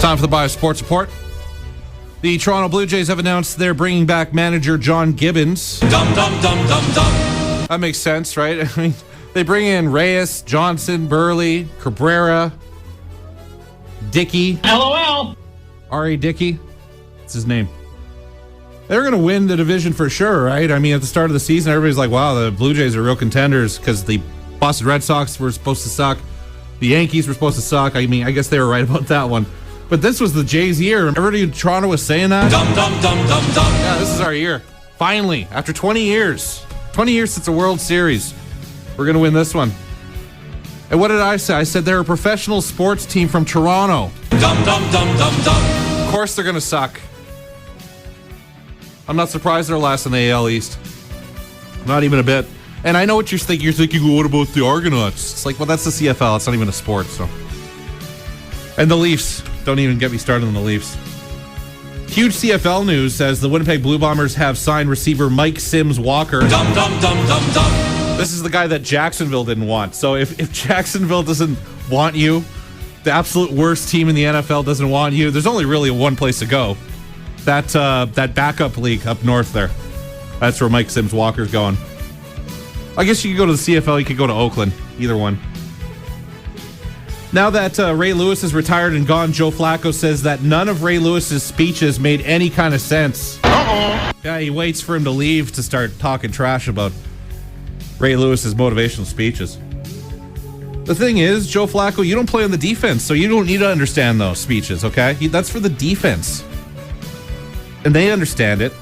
Time for the Bio Sports Report. The Toronto Blue Jays have announced they're bringing back manager John Gibbons. That makes sense, right? I mean, they bring in Reyes, Johnson, Burley, Cabrera, Dickey. LOL. R.A. Dickey. That's his name. They're going to win the division for sure, right? I mean, at the start of the season, everybody's like, wow, the Blue Jays are real contenders because the Boston Red Sox were supposed to suck. The Yankees were supposed to suck. I mean, I guess they were right about that one. But this was the Jays' year. Everybody in Toronto was saying that. Yeah, this is our year. Finally, after 20 years. 20 years since the World Series. We're going to win this one. And what did I say? I said they're a professional sports team from Toronto. Of course they're going to suck. I'm not surprised they're last in the AL East. Not even a bit. And I know what you're thinking. You're thinking, well, what about the Argonauts? It's like, well, that's the CFL. It's not even a sport, so. And the Leafs. Don't even get me started on the Leafs. Huge CFL news says the Winnipeg Blue Bombers have signed receiver Mike Sims Walker. This is the guy that Jacksonville didn't want. So if Jacksonville doesn't want you, the absolute worst team in the NFL doesn't want you, there's only really one place to go. That backup league up north there. That's where Mike Sims Walker's going. I guess you could go to the CFL, you could go to Oakland. Either one. Now that Ray Lewis is retired and gone, Joe Flacco says that none of Ray Lewis's speeches made any kind of sense. Yeah, he waits for him to leave to start talking trash about Ray Lewis's motivational speeches. The thing is, Joe Flacco, you don't play on the defense, so you don't need to understand those speeches, okay? That's for the defense. And they understand it.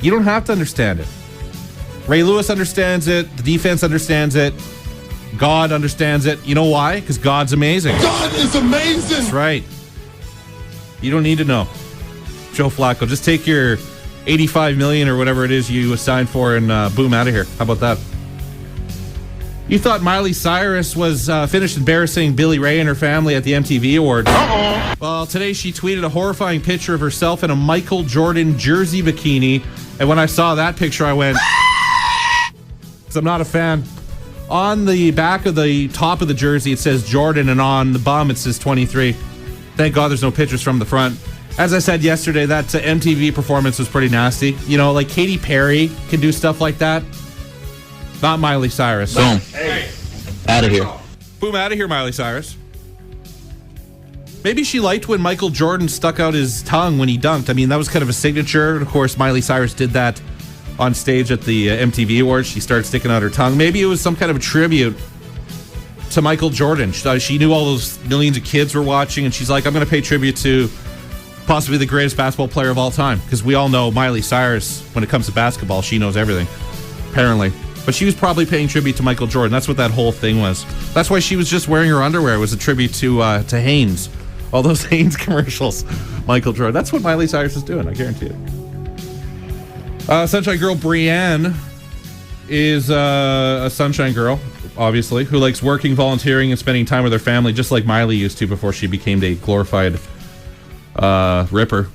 You don't have to understand it. Ray Lewis understands it. The defense understands it. God understands it. You know why? Because God's amazing. God is amazing. That's right. You don't need to know. Joe Flacco, just take your $85 million or whatever it is you signed for and boom, out of here. How about that? You thought Miley Cyrus was finished embarrassing Billy Ray and her family at the MTV Awards. Well, today she tweeted a horrifying picture of herself in a Michael Jordan jersey bikini. And when I saw that picture, I went, because I'm not a fan. On the back of the top of the jersey, it says Jordan, and on the bum, it says 23. Thank God there's no pictures from the front. As I said yesterday, that MTV performance was pretty nasty. You know, like Katy Perry can do stuff like that. Not Miley Cyrus. Boom. Hey. Out of here. Boom, out of here, Miley Cyrus. Maybe she liked when Michael Jordan stuck out his tongue when he dunked. I mean, that was kind of a signature. Of course, Miley Cyrus did that on stage at the MTV Awards. She started sticking out her tongue. Maybe it was some kind of a tribute to Michael Jordan. She knew all those millions of kids were watching, and she's like, I'm going to pay tribute to possibly the greatest basketball player of all time. Because we all know Miley Cyrus, when it comes to basketball, she knows everything, apparently. But she was probably paying tribute to Michael Jordan. That's what that whole thing was. That's why she was just wearing her underwear. It was a tribute to Hanes. All those Hanes commercials. Michael Jordan. That's what Miley Cyrus is doing, I guarantee it. SUNshine Girl Breanne is a Sunshine Girl, obviously, who likes working, volunteering, and spending time with her family, just like Miley used to before she became a glorified ripper.